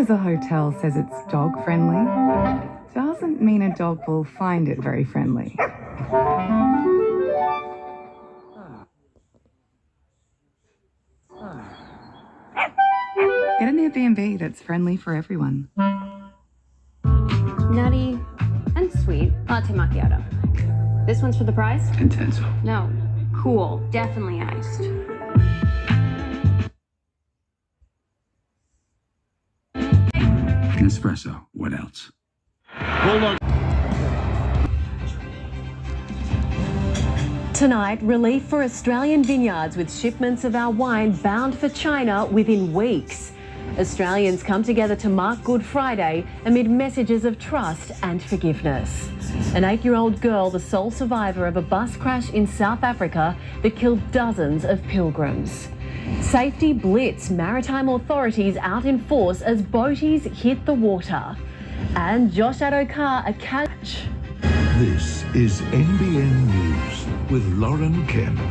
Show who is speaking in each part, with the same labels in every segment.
Speaker 1: because a hotel says it's dog friendly doesn't mean a dog will find it very friendly. Get an Airbnb that's friendly for everyone.
Speaker 2: Nutty and sweet latte macchiato. This one's for the price?
Speaker 3: Intenso.
Speaker 2: No. Cool. Definitely iced.
Speaker 3: An espresso. What else? Hold on.
Speaker 4: Tonight, relief for Australian vineyards with shipments of our wine bound for China within weeks. Australians come together to mark Good Friday amid messages of trust and forgiveness. An 8-year-old girl, the sole survivor of a bus crash in South Africa that killed dozens of pilgrims. Safety blitz, maritime authorities out in force as boaties hit the water. And Josh Adokar, a catch.
Speaker 5: This is NBN News with Lauren Kempe.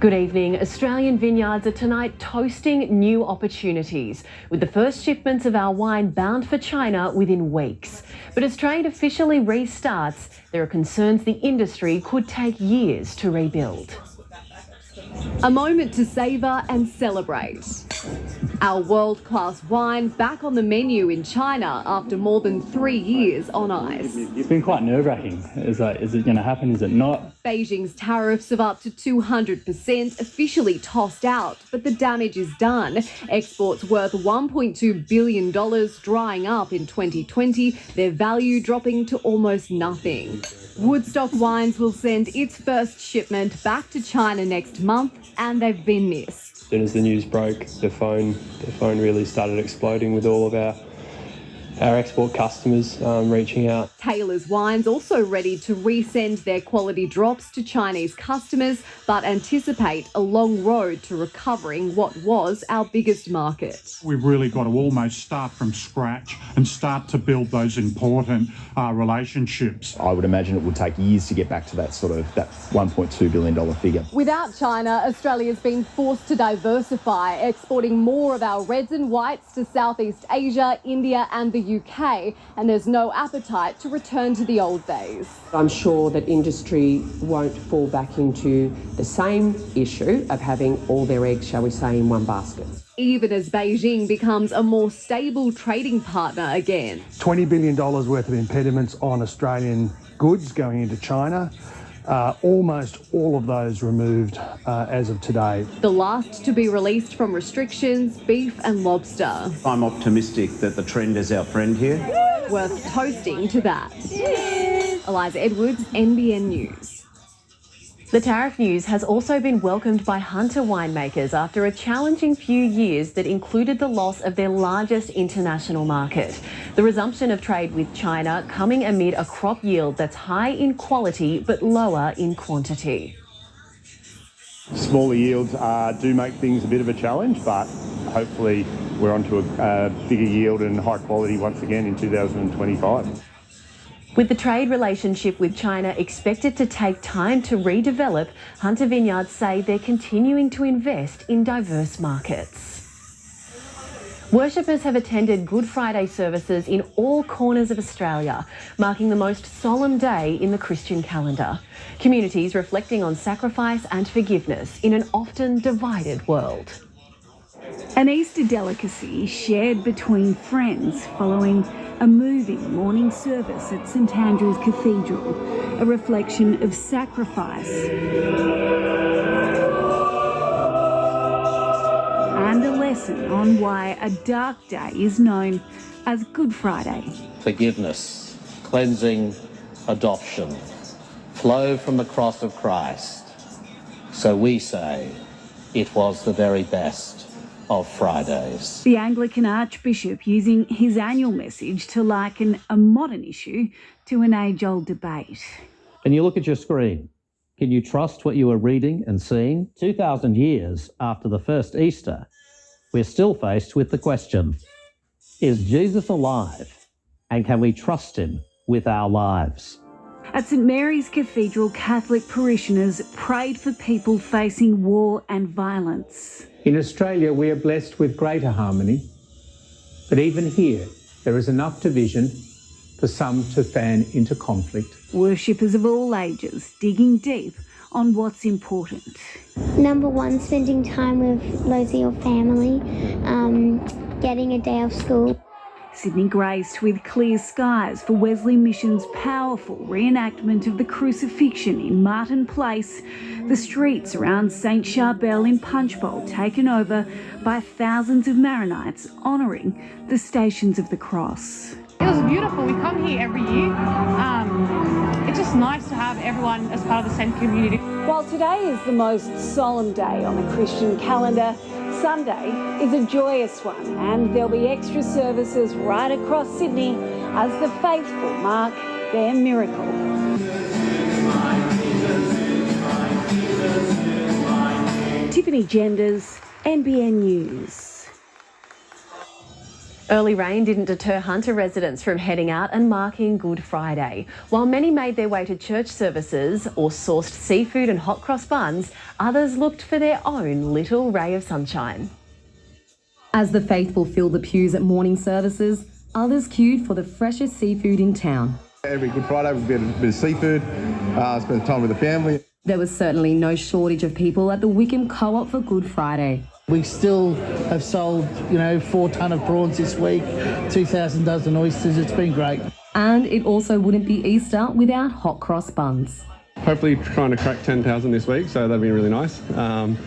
Speaker 4: Good evening. Australian vineyards are tonight toasting new opportunities, with the first shipments of our wine bound for China within weeks. But as trade officially restarts, there are concerns the industry could take years to rebuild. A moment to savour and celebrate. Our world-class wine back on the menu in China after more than 3 years on ice.
Speaker 6: It's been quite nerve-wracking. Is it going to happen? Is it not?
Speaker 4: Beijing's tariffs of up to 200% officially tossed out, but the damage is done. Exports worth $1.2 billion drying up in 2020, their value dropping to almost nothing. Woodstock Wines will send its first shipment back to China next month, and they've been missed.
Speaker 6: As soon as the news broke, the phone really started exploding with all of our export customers reaching out.
Speaker 4: Taylor's Wines also ready to resend their quality drops to Chinese customers, but anticipate a long road to recovering what was our biggest market.
Speaker 7: We've really got to almost start from scratch and start to build those important relationships.
Speaker 8: I would imagine it would take years to get back to that $1.2 billion figure.
Speaker 4: Without China, Australia's been forced to diversify, exporting more of our reds and whites to Southeast Asia, India and the UK, and there's no appetite to return to the old days.
Speaker 9: I'm sure that industry won't fall back into the same issue of having all their eggs, shall we say, in one basket.
Speaker 4: Even as Beijing becomes a more stable trading partner again.
Speaker 10: $20 billion worth of impediments on Australian goods going into China. Almost all of those removed as of today.
Speaker 4: The last to be released from restrictions, beef and lobster.
Speaker 11: I'm optimistic that the trend is our friend here.
Speaker 4: Worth toasting to that. Cheers. Eliza Edwards, NBN News. The tariff news has also been welcomed by Hunter winemakers after a challenging few years that included the loss of their largest international market. The resumption of trade with China coming amid a crop yield that's high in quality but lower in quantity.
Speaker 8: Smaller yields do make things a bit of a challenge, but hopefully we're onto a bigger yield and high quality once again in 2025.
Speaker 4: With the trade relationship with China expected to take time to redevelop, Hunter Vineyards say they're continuing to invest in diverse markets. Worshippers have attended Good Friday services in all corners of Australia, marking the most solemn day in the Christian calendar. Communities reflecting on sacrifice and forgiveness in an often divided world.
Speaker 12: An Easter delicacy shared between friends following a moving morning service at St Andrew's Cathedral, a reflection of sacrifice and a lesson on why a dark day is known as Good Friday.
Speaker 13: Forgiveness, cleansing, adoption flow from the cross of Christ. So we say it was the very best of Fridays.
Speaker 12: The Anglican Archbishop using his annual message to liken a modern issue to an age-old debate.
Speaker 14: Can you look at your screen? Can you trust what you are reading and seeing? 2,000 years after the first Easter, we're still faced with the question, is Jesus alive? And can we trust him with our lives?
Speaker 12: At St Mary's Cathedral, Catholic parishioners prayed for people facing war and violence.
Speaker 15: In Australia, we are blessed with greater harmony But even here, there is enough division for some to fan into conflict.
Speaker 12: Worshippers of all ages digging deep on what's important.
Speaker 16: Number one, spending time with loads of your family, getting a day off school.
Speaker 12: Sydney graced with clear skies for Wesley Mission's powerful reenactment of the crucifixion in Martin Place. The streets around St Charbel in Punchbowl taken over by thousands of Maronites honouring the Stations of the Cross.
Speaker 17: It was beautiful. We come here every year. It's just nice to have everyone as part of the same community.
Speaker 12: While today is the most solemn day on the Christian calendar, Sunday is a joyous one, and there'll be extra services right across Sydney as the faithful mark their miracle. Tiffany Genders, NBN News.
Speaker 4: Early rain didn't deter Hunter residents from heading out and marking Good Friday. While many made their way to church services or sourced seafood and hot cross buns, others looked for their own little ray of sunshine.
Speaker 18: As the faithful filled the pews at morning services, others queued for the freshest seafood in town.
Speaker 19: Every Good Friday we get a bit of seafood, spend time with the family.
Speaker 18: There was certainly no shortage of people at the Wickham Co-op for Good Friday.
Speaker 20: We still have sold, 4 tonne of prawns this week, 2,000 dozen oysters. It's been great.
Speaker 18: And it also wouldn't be Easter without hot cross buns.
Speaker 6: Hopefully trying to crack 10,000 this week, so that'd be really nice. Love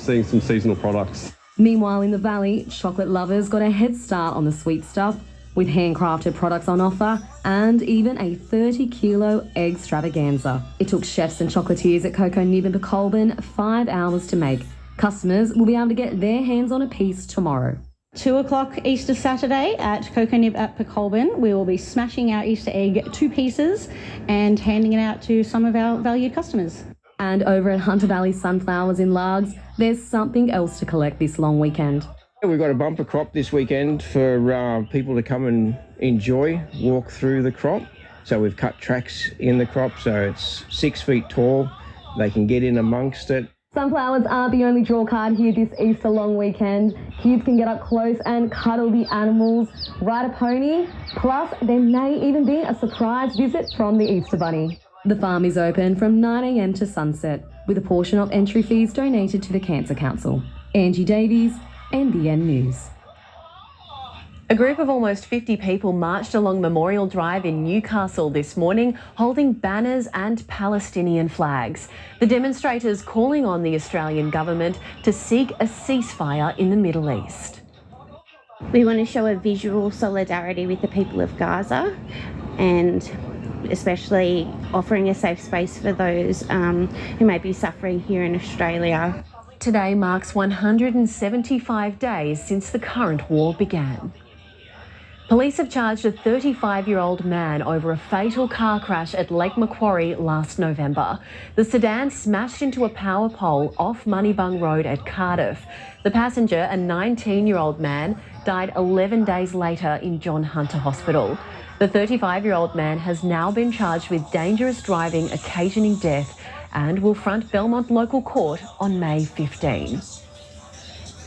Speaker 6: seeing some seasonal products.
Speaker 18: Meanwhile, in the Valley, chocolate lovers got a head start on the sweet stuff with handcrafted products on offer and even a 30-kilo egg extravaganza. It took chefs and chocolatiers at Cocoa Nib and Pecolbin 5 hours to make. Customers will be able to get their hands on a piece tomorrow.
Speaker 21: 2 o'clock Easter Saturday at Cocoa Nib at Pecolbin. We will be smashing our Easter egg 2 pieces and handing it out to some of our valued customers.
Speaker 18: And over at Hunter Valley Sunflowers in Largs, there's something else to collect this long weekend.
Speaker 22: We've got a bumper crop this weekend for people to come and enjoy, walk through the crop. So we've cut tracks in the crop so it's 6 feet tall. They can get in amongst it.
Speaker 18: Sunflowers aren't the only draw card here this Easter long weekend. Kids can get up close and cuddle the animals, ride a pony, plus there may even be a surprise visit from the Easter Bunny. The farm is open from 9 a.m. to sunset, with a portion of entry fees donated to the Cancer Council. Angie Davies, NBN News.
Speaker 4: A group of almost 50 people marched along Memorial Drive in Newcastle this morning, holding banners and Palestinian flags. The demonstrators calling on the Australian government to seek a ceasefire in the Middle East.
Speaker 23: We want to show a visual solidarity with the people of Gaza and especially offering a safe space for those who may be suffering here in Australia.
Speaker 4: Today marks 175 days since the current war began. Police have charged a 35-year-old man over a fatal car crash at Lake Macquarie last November. The sedan smashed into a power pole off Moneybung Road at Cardiff. The passenger, a 19-year-old man, died 11 days later in John Hunter Hospital. The 35-year-old man has now been charged with dangerous driving occasioning death and will front Belmont Local Court on May 15.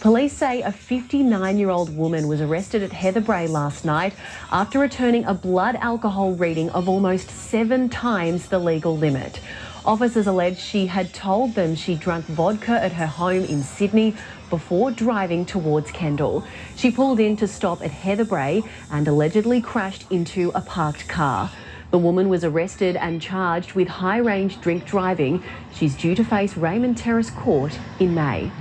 Speaker 4: Police say a 59-year-old woman was arrested at Heatherbrae last night after returning a blood alcohol reading of almost 7 times the legal limit. Officers allege she had told them she drank vodka at her home in Sydney before driving towards Kendall. She pulled in to stop at Heatherbrae and allegedly crashed into a parked car. The woman was arrested and charged with high-range drink driving. She's due to face Raymond Terrace Court in May.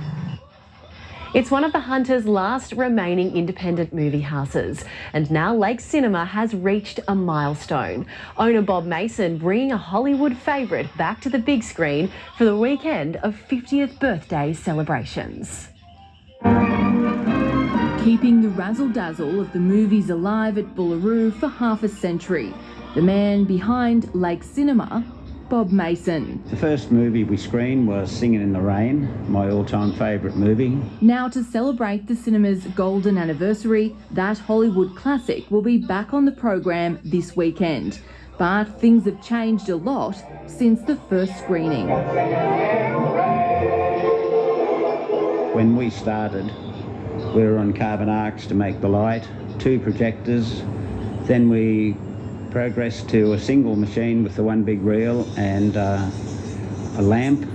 Speaker 4: It's one of the Hunter's last remaining independent movie houses, and now Lake Cinema has reached a milestone. Owner Bob Mason bringing a Hollywood favourite back to the big screen for the weekend of 50th birthday celebrations.
Speaker 24: Keeping the razzle-dazzle of the movies alive at Boolaroo for half a century. The man behind Lake Cinema, Bob Mason.
Speaker 11: The first movie we screened was Singing in the Rain, my all-time favourite movie.
Speaker 24: Now to celebrate the cinema's golden anniversary, that Hollywood classic will be back on the program this weekend. But things have changed a lot since the first screening.
Speaker 11: When we started, We were on carbon arcs to make the light, 2 projectors. Then we progressed to a single machine with the one big reel and a lamp.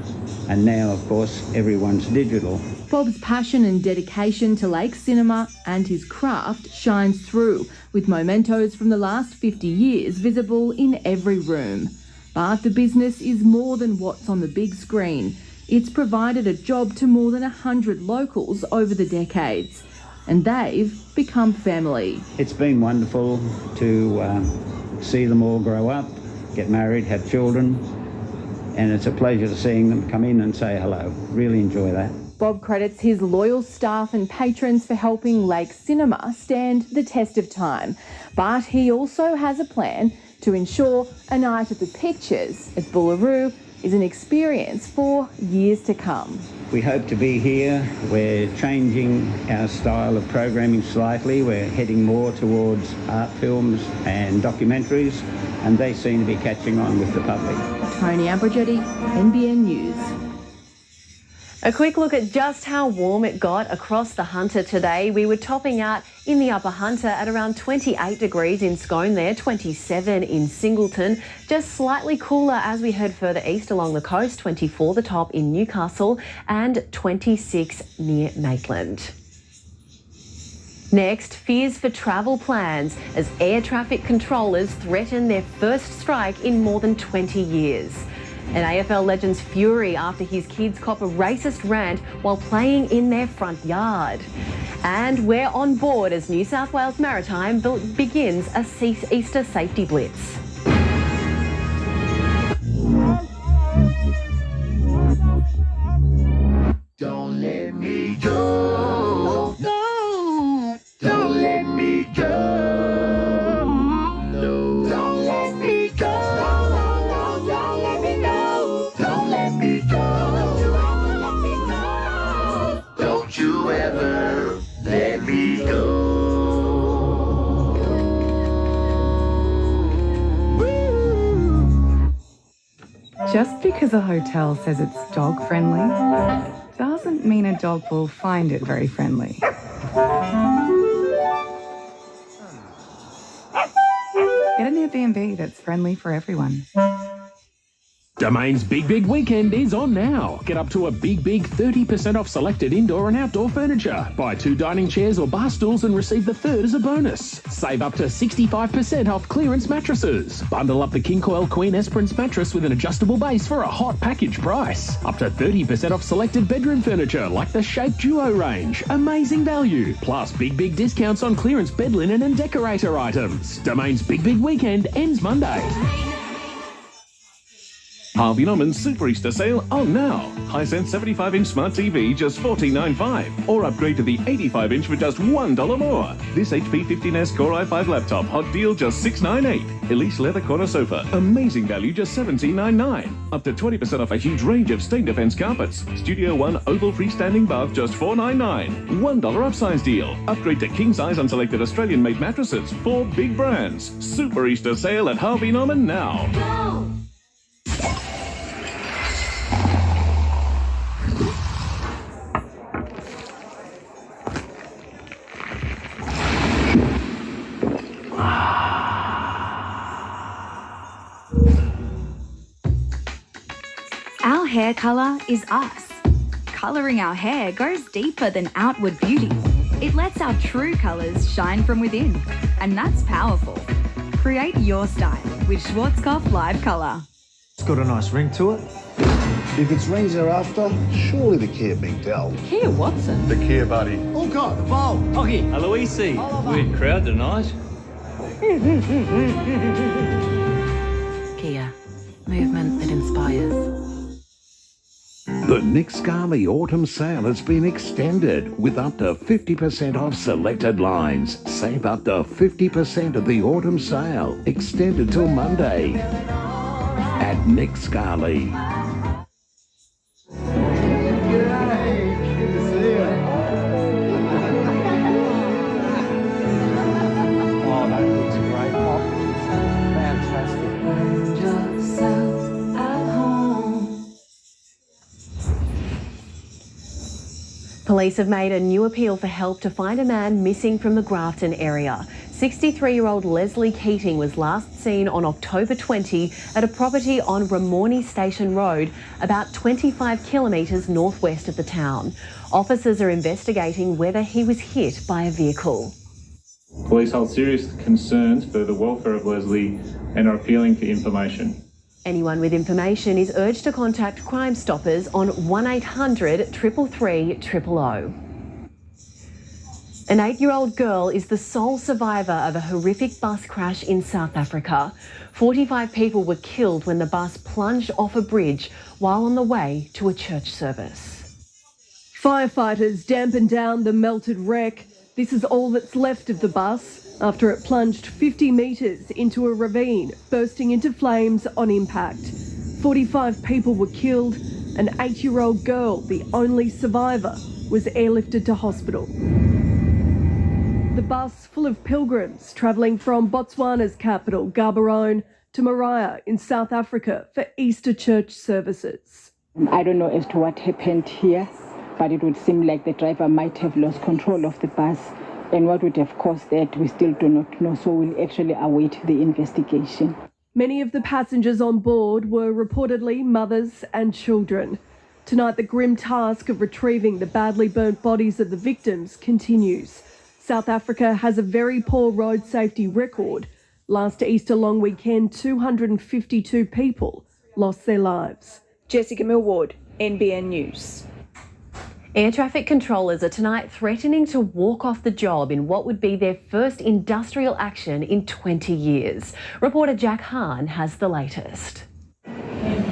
Speaker 11: And now, of course, everyone's digital.
Speaker 24: Bob's passion and dedication to Lake Cinema and his craft shines through, with mementos from the last 50 years visible in every room. But the business is more than what's on the big screen. It's provided a job to more than 100 locals over the decades, and they've become family.
Speaker 11: It's been wonderful to see them all grow up, get married, have children, and it's a pleasure to seeing them come in and say hello. Really enjoy that.
Speaker 24: Bob credits his loyal staff and patrons for helping Lake Cinema stand the test of time. But he also has a plan to ensure a night at the Pictures at Boolaroo is an experience for years to come.
Speaker 11: We hope to be here. We're changing our style of programming slightly. We're heading more towards art films and documentaries, and they seem to be catching on with the public.
Speaker 24: Tony Abergetti, NBN News.
Speaker 4: A quick look at just how warm it got across the Hunter today. We were topping out in the Upper Hunter at around 28 degrees in Scone there, 27 in Singleton. Just slightly cooler as we head further east along the coast, 24 the top in Newcastle and 26 near Maitland. Next, fears for travel plans as air traffic controllers threaten their first strike in more than 20 years. An AFL legend's fury after his kids cop a racist rant while playing in their front yard. And we're on board as New South Wales Maritime begins a Easter safety blitz.
Speaker 1: Don't let me go. No. Don't let me go. No. Don't let me go. No, don't let me go. Don't let me go. Don't you ever let me go.
Speaker 2: Just because a hotel says it's dog friendly doesn't mean a dog will find it very friendly. Get an Airbnb that's friendly for everyone.
Speaker 3: Domain's Big Weekend is on now. Get up to a big 30% off selected indoor and outdoor furniture. Buy 2 dining chairs or bar stools and receive the third as a bonus. Save up to 65% off clearance mattresses. Bundle up the King Coil Queen Esperance mattress with an adjustable base for a hot package price. Up to 30% off selected bedroom furniture like the Shape Duo range. Amazing value. Plus big discounts on clearance bed linen and decorator items. Domain's Big Weekend ends Monday.
Speaker 5: Harvey Norman's Super Easter Sale on now. Hisense 75-inch Smart TV just $14.95, or upgrade to the 85-inch for just $1 more. This HP 15S Core i5 laptop, hot deal just $698. Elise leather corner sofa, amazing value just $17.99. Up to 20% off a huge range of stain defense carpets. Studio One oval freestanding bath just $499. $1 upsize deal. Upgrade to king size on selected Australian-made mattresses. 4 big brands. Super Easter Sale at Harvey Norman now.
Speaker 1: Go!
Speaker 25: Our hair colour is us. Colouring our hair goes deeper than outward beauty. It lets our true colours shine from within, and that's powerful. Create your style with Schwarzkopf Live Colour.
Speaker 26: It's got a nice ring to it.
Speaker 27: If it's rings they're after, surely the Kia Big Del.
Speaker 25: Kia Watson?
Speaker 27: The Kia Buddy. Oh God, the bowl.
Speaker 28: Oggy, Aloisi. Weird crowd tonight.
Speaker 29: Kia. Movement that inspires.
Speaker 30: The Nick Scali Autumn Sale has been extended with up to 50% off selected lines. Save up to 50% of the autumn sale, extended till Monday at Nick Scali.
Speaker 4: Police have made a new appeal for help to find a man missing from the Grafton area. 63-year-old Leslie Keating was last seen on October 20 at a property on Ramornie Station Road, about 25 kilometres northwest of the town. Officers are investigating whether he was hit by a vehicle.
Speaker 7: Police hold serious concerns for the welfare of Leslie and are appealing for information.
Speaker 4: Anyone with information is urged to contact Crime Stoppers on 1800 333 000. An 8-year-old girl is the sole survivor of a horrific bus crash in South Africa. 45 people were killed when the bus plunged off a bridge while on the way to a church service.
Speaker 8: Firefighters dampened down the melted wreck. This is all that's left of the bus after it plunged 50 metres into a ravine, bursting into flames on impact. 45 people were killed. An 8-year-old girl, the only survivor, was airlifted to hospital. The bus, full of pilgrims travelling from Botswana's capital, Gaborone, to Moriah in South Africa for Easter church services.
Speaker 9: I don't know as to what happened here, but it would seem like the driver might have lost control of the bus, and what would have caused that we still do not know, so we'll actually await the investigation.
Speaker 8: Many of the passengers on board were reportedly mothers and children. Tonight, the grim task of retrieving the badly burnt bodies of the victims continues. South Africa has a very poor road safety record. Last Easter long weekend, 252 people lost their lives.
Speaker 10: Jessica Millward, NBN News.
Speaker 4: Air traffic controllers are tonight threatening to walk off the job in what would be their first industrial action in 20 years. Reporter Jack Hahn has the latest.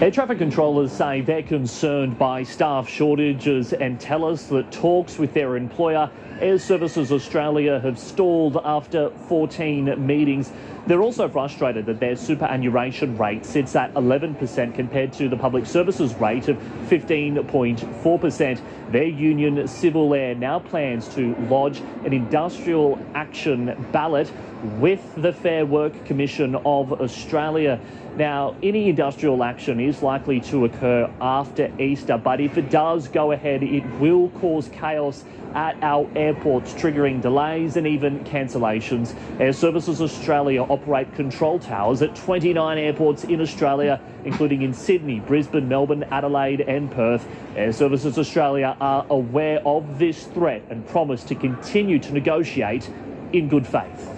Speaker 12: Air traffic controllers say they're concerned by staff shortages and tell us that talks with their employer, Air Services Australia, have stalled after 14 meetings. They're also frustrated that their superannuation rate sits at 11% compared to the public services rate of 15.4%. Their union, Civil Air, now plans to lodge an industrial action ballot with the Fair Work Commission of Australia. Now, any industrial action is likely to occur after Easter, but if it does go ahead, it will cause chaos at our airports, triggering delays and even cancellations. Air Services Australia operate control towers at 29 airports in Australia, including in Sydney, Brisbane, Melbourne, Adelaide and Perth. Air Services Australia are aware of this threat and promise to continue to negotiate in good faith.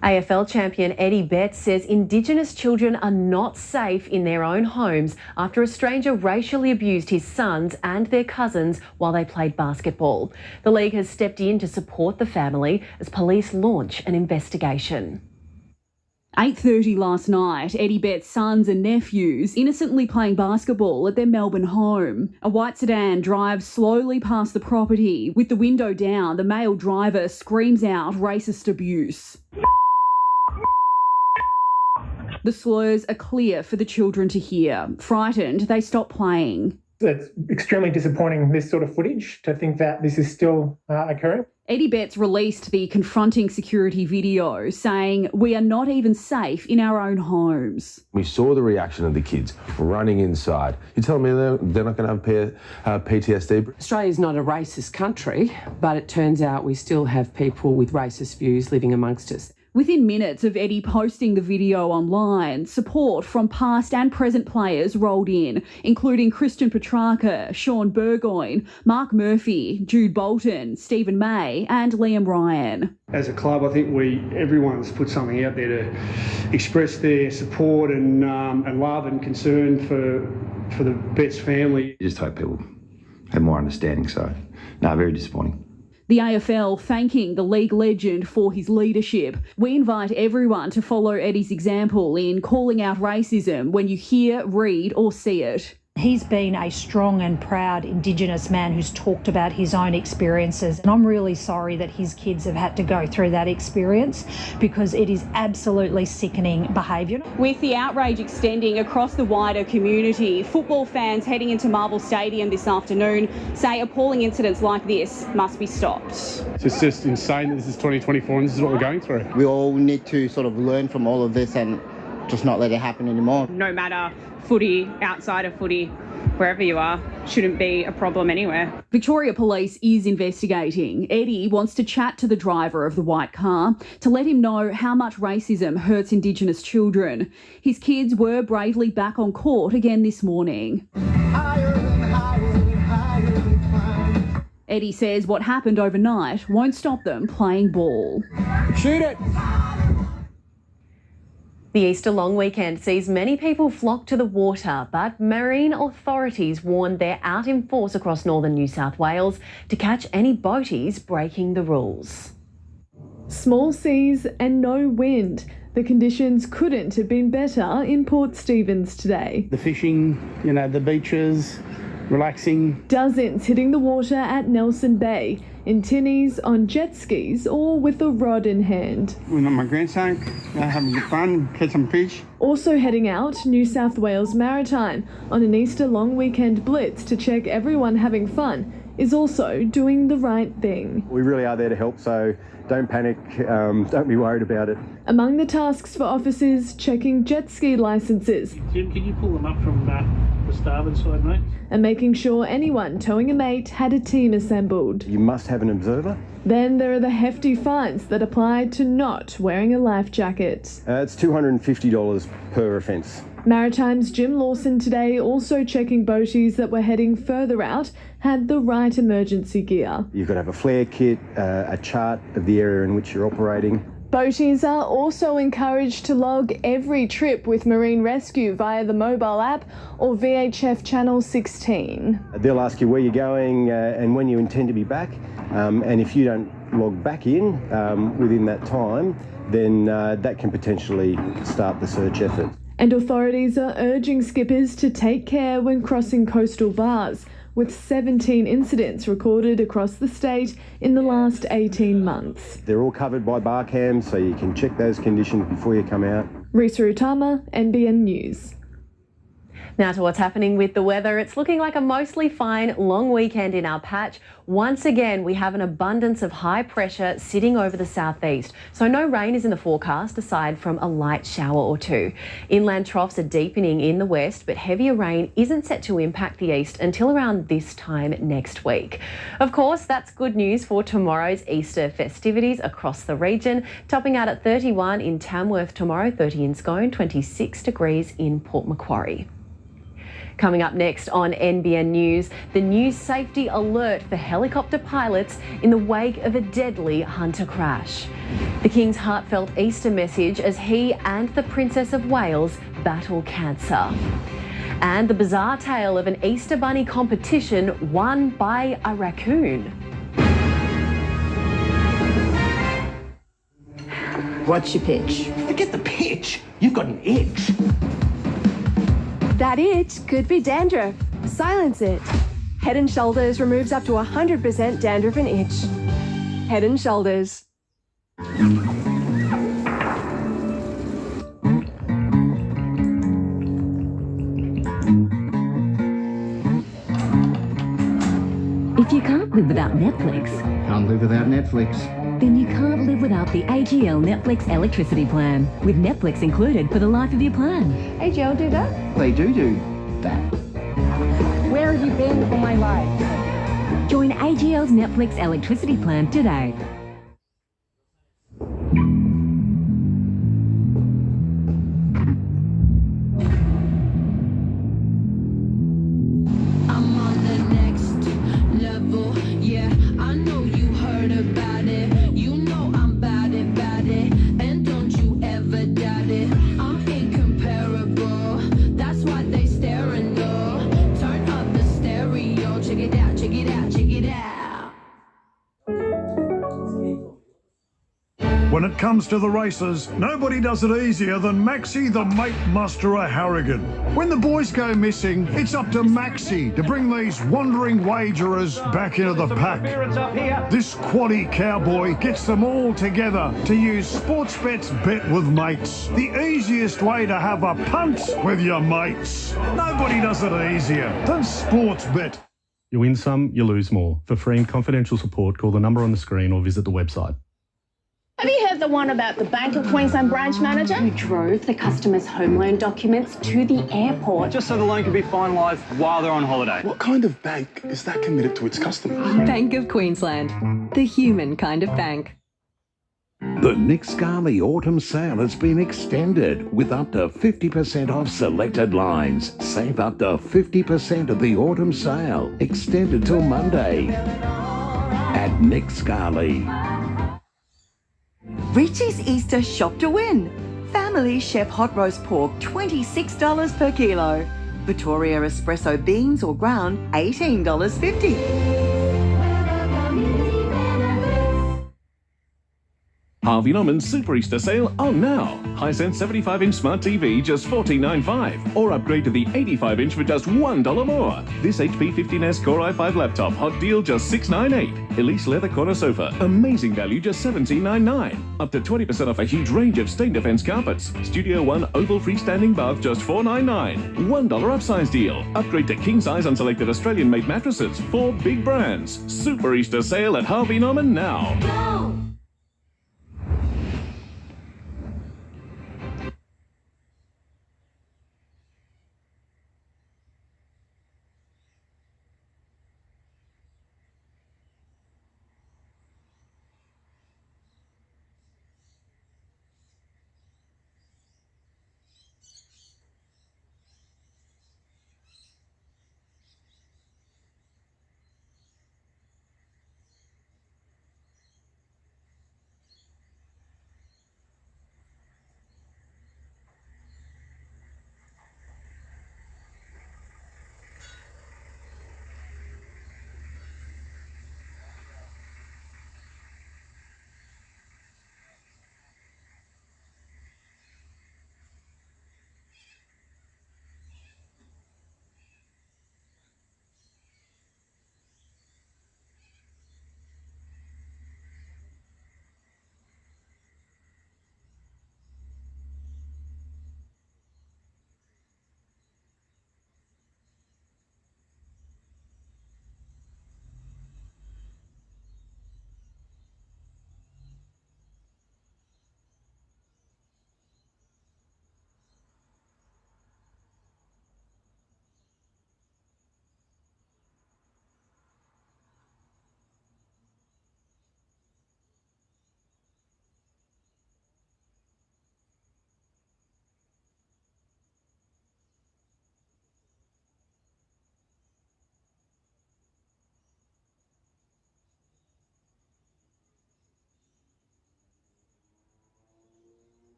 Speaker 4: AFL champion Eddie Betts says Indigenous children are not safe in their own homes after a stranger racially abused his sons and their cousins while they played basketball. The league has stepped in to support the family as police launch an investigation.
Speaker 13: 8:30 last night, Eddie Betts' sons and nephews innocently playing basketball at their Melbourne home. A white sedan drives slowly past the property. With the window down, the male driver screams out racist abuse. The slurs are clear for the children to hear. Frightened, they stop playing.
Speaker 14: It's extremely disappointing, this sort of footage, to think that this is still occurring.
Speaker 13: Eddie Betts released the confronting security video saying, "We are not even safe in our own homes."
Speaker 15: We saw the reaction of the kids running inside. You tell me they're not going to have PTSD?
Speaker 16: Australia's not a racist country, but it turns out we still have people with racist views living amongst us.
Speaker 13: Within minutes of Eddie posting the video online, support from past and present players rolled in, including Christian Petrarca, Sean Burgoyne, Mark Murphy, Jude Bolton, Stephen May and Liam Ryan.
Speaker 17: As a club, I think everyone's put something out there to express their support and love and concern for the Betts family.
Speaker 31: I just hope people have more understanding, so no, very disappointing.
Speaker 13: The AFL thanking the league legend for his leadership. We invite everyone to follow Eddie's example in calling out racism when you hear, read or see it.
Speaker 32: He's been a strong and proud Indigenous man who's talked about his own experiences. And I'm really sorry that his kids have had to go through that experience because it is absolutely sickening behaviour.
Speaker 21: With the outrage extending across the wider community, football fans heading into Marvel Stadium this afternoon say appalling incidents like this must be stopped.
Speaker 33: It's just insane that this is 2024 and this is what we're going through.
Speaker 34: We all need to sort of learn from all of this and just not let it happen anymore.
Speaker 21: No matter footy, outside of footy,
Speaker 1: wherever you are shouldn't be a problem anywhere.
Speaker 13: Victoria Police is investigating. Eddie wants to chat to the driver of the white car to let him know how much racism hurts Indigenous children. His kids were bravely back on court again this morning. Eddie says what happened overnight won't stop them playing ball.
Speaker 2: Shoot it!
Speaker 4: The Easter long weekend sees many people flock to the water, but marine authorities warn they're out in force across northern New South Wales to catch any boaties breaking the rules.
Speaker 8: Small seas and no wind. The conditions couldn't have been better in Port Stephens today.
Speaker 34: The fishing, the beaches, relaxing.
Speaker 8: Dozens hitting the water at Nelson Bay, in tinnies, on jet skis or with a rod in hand.
Speaker 34: With my grandson, having good fun, catch some fish.
Speaker 8: Also heading out, New South Wales Maritime, on an Easter long weekend blitz to check everyone having fun is also doing the right thing.
Speaker 3: We really are there to help, so don't panic, don't be worried about it.
Speaker 8: Among the tasks for officers, checking jet ski licences.
Speaker 5: Jim, can you pull them up from the starboard side, mate?
Speaker 8: And making sure anyone towing a mate had a team assembled.
Speaker 3: You must have an observer.
Speaker 8: Then there are the hefty fines that apply to not wearing a life jacket.
Speaker 3: It's $250 per offence.
Speaker 8: Maritime's Jim Lawson today also checking boaties that were heading further out had the right emergency gear.
Speaker 3: You've got to have a flare kit, a chart of the area in which you're operating.
Speaker 8: Boaties are also encouraged to log every trip with Marine Rescue via the mobile app or VHF Channel 16.
Speaker 3: They'll ask you where you're going and when you intend to be back, and if you don't log back in within that time, then that can potentially start the search effort.
Speaker 8: And authorities are urging skippers to take care when crossing coastal bars, with 17 incidents recorded across the state in the last 18 months.
Speaker 3: They're all covered by bar cams, so you can check those conditions before you come out.
Speaker 8: Risa Utama, NBN News.
Speaker 4: Now to what's happening with the weather. It's looking like a mostly fine long weekend in our patch. Once again, we have an abundance of high pressure sitting over the southeast. So no rain is in the forecast aside from a light shower or two. Inland troughs are deepening in the west, but heavier rain isn't set to impact the east until around this time next week. Of course, that's good news for tomorrow's Easter festivities across the region, topping out at 31 in Tamworth tomorrow, 30 in Scone, 26 degrees in Port Macquarie. Coming up next on NBN News, the new safety alert for helicopter pilots in the wake of a deadly Hunter crash. The King's heartfelt Easter message as he and the Princess of Wales battle cancer. And the bizarre tale of an Easter bunny competition won by a raccoon.
Speaker 6: What's your pitch?
Speaker 11: Forget the pitch. You've got an itch.
Speaker 18: That itch could be dandruff. Silence it. Head & Shoulders removes up to 100% dandruff and itch. Head & Shoulders.
Speaker 19: If you can't live without Netflix,
Speaker 34: Can't live without Netflix.
Speaker 19: then you can't live without the AGL Netflix electricity plan, with Netflix included for the life of your plan.
Speaker 21: AGL do that?
Speaker 34: They do that.
Speaker 21: Where have you been all my life?
Speaker 19: Join AGL's Netflix electricity plan today.
Speaker 20: I'm on the next level, yeah, I know you heard about it. You know I'm bout it, and don't you ever doubt it. I'm incomparable, that's why they stare and know. Turn up the stereo, check it out, check it out, check it out.
Speaker 22: When it comes to the races, nobody does it easier than Maxie the Mate Musterer Harrigan. When the boys go missing, it's up to Maxie to bring these wandering wagerers back into the pack. This quaddy cowboy gets them all together to use Sportsbet's Bet with Mates, the easiest way to have a punt with your mates. Nobody does it easier than Sportsbet.
Speaker 23: You win some, you lose more. For free and confidential support, call the number on the screen or visit the website.
Speaker 2: Have you heard the one about the Bank of Queensland branch manager who drove the customer's home loan documents to the airport?
Speaker 7: Just so the loan can be finalised while they're on holiday.
Speaker 9: What kind of bank is that committed to its customers?
Speaker 10: Bank of Queensland, the human kind of bank.
Speaker 22: The Nick Scali autumn sale has been extended with up to 50% off selected lines. Save up to 50% of the autumn sale, extended till Monday at Nick Scali.
Speaker 12: Richie's Easter Shop to Win. Family Chef Hot Roast Pork, $26 per kilo. Victoria Espresso Beans or Ground, $18.50.
Speaker 14: Harvey Norman's Super Easter Sale on now. Hisense 75-inch smart TV just $14.95, or upgrade to the 85-inch for just $1 more. This HP 15S Core i5 laptop, hot deal just $698. Elise leather corner sofa, amazing value just $17.99. Up to 20% off a huge range of stain defense carpets. Studio One oval freestanding bath just $499. $1 upsize deal. Upgrade to king size on selected Australian-made mattresses. 4 big brands. Super Easter Sale at Harvey Norman now.
Speaker 20: Go!